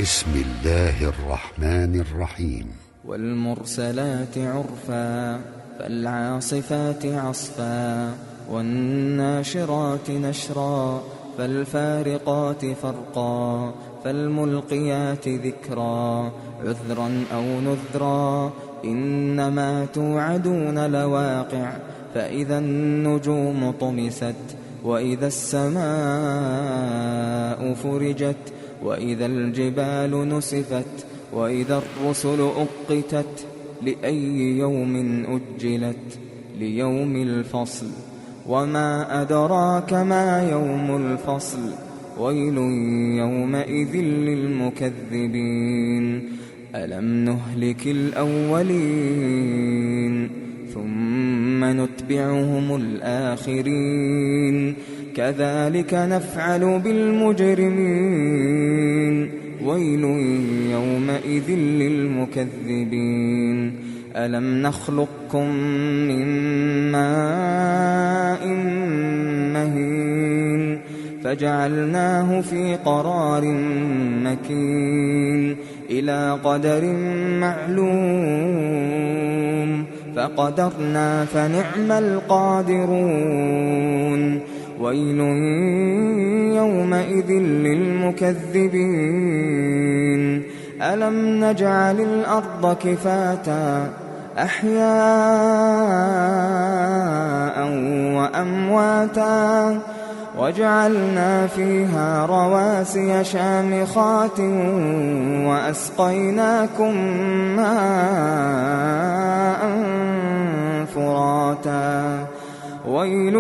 بسم الله الرحمن الرحيم. والمرسلات عرفا فالعاصفات عصفا والناشرات نشرا فالفارقات فرقا فالملقيات ذكرا عذرا أو نذرا إنما توعدون لواقع فإذا النجوم طمست وإذا السماء فرجت وإذا الجبال نسفت وإذا الرسل أقتت لأي يوم أجلت ليوم الفصل وما أدراك ما يوم الفصل ويل يومئذ للمكذبين ألم نهلك الأولين ثم نتبعهم الآخرين كذلك نفعل بالمجرمين ويل يومئذ للمكذبين ألم نخلقكم من ماء مهين فجعلناه في قرار مكين إلى قدر معلوم فقدرنا فنعم القادرون ويل يومئذ للمكذبين ألم نجعل الأرض كفاتا أحياء وأمواتا وجعلنا فيها رواسي شامخات وأسقيناكم ماء فراتا ويل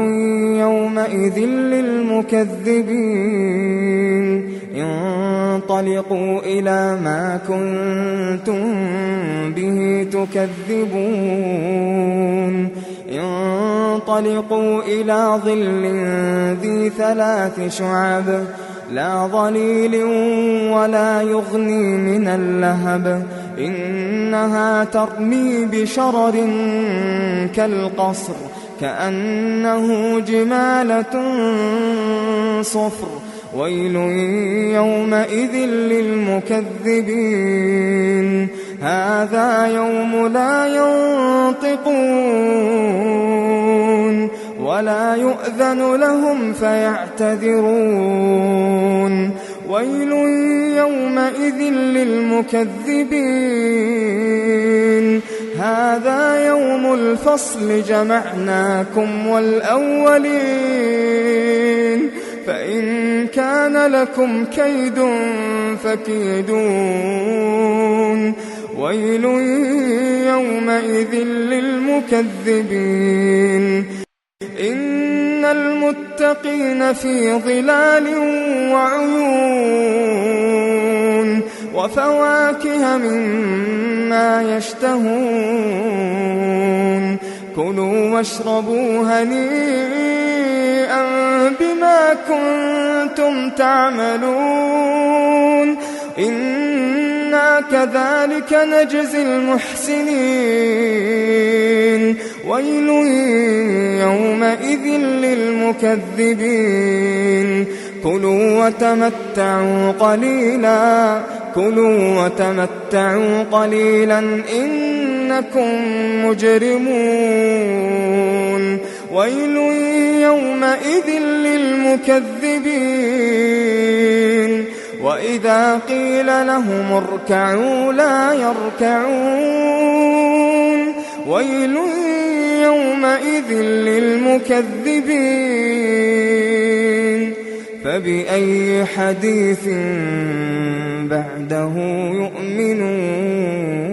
يومئذ للمكذبين انطلقوا إلى ما كنتم به تكذبون انطلقوا إلى ظل ذي 3 شعب لا ظليل ولا يغني من اللهب إنها ترمي بشرر كالقصر كأنه جمالة صفر ويل يومئذ للمكذبين هذا يوم لا ينطقون ولا يؤذن لهم فيعتذرون ويل يومئذ للمكذبين هذا يوم الفصل جمعناكم والأولين فإن كان لكم كيد فكيدون ويل يومئذ للمكذبين إن المتقين في ظلال وعيون وفواكه مما يشتهون كلوا واشربوا هنيئا بما كنتم تعملون إنا كذلك نجزي المحسنين ويل يومئذ للمكذبين كلوا وتمتعوا قليلا إنكم مجرمون ويل يومئذ للمكذبين وإذا قيل لهم اركعوا لا يركعون ويل يومئذ للمكذبين فبأي حديث بعده يؤمنون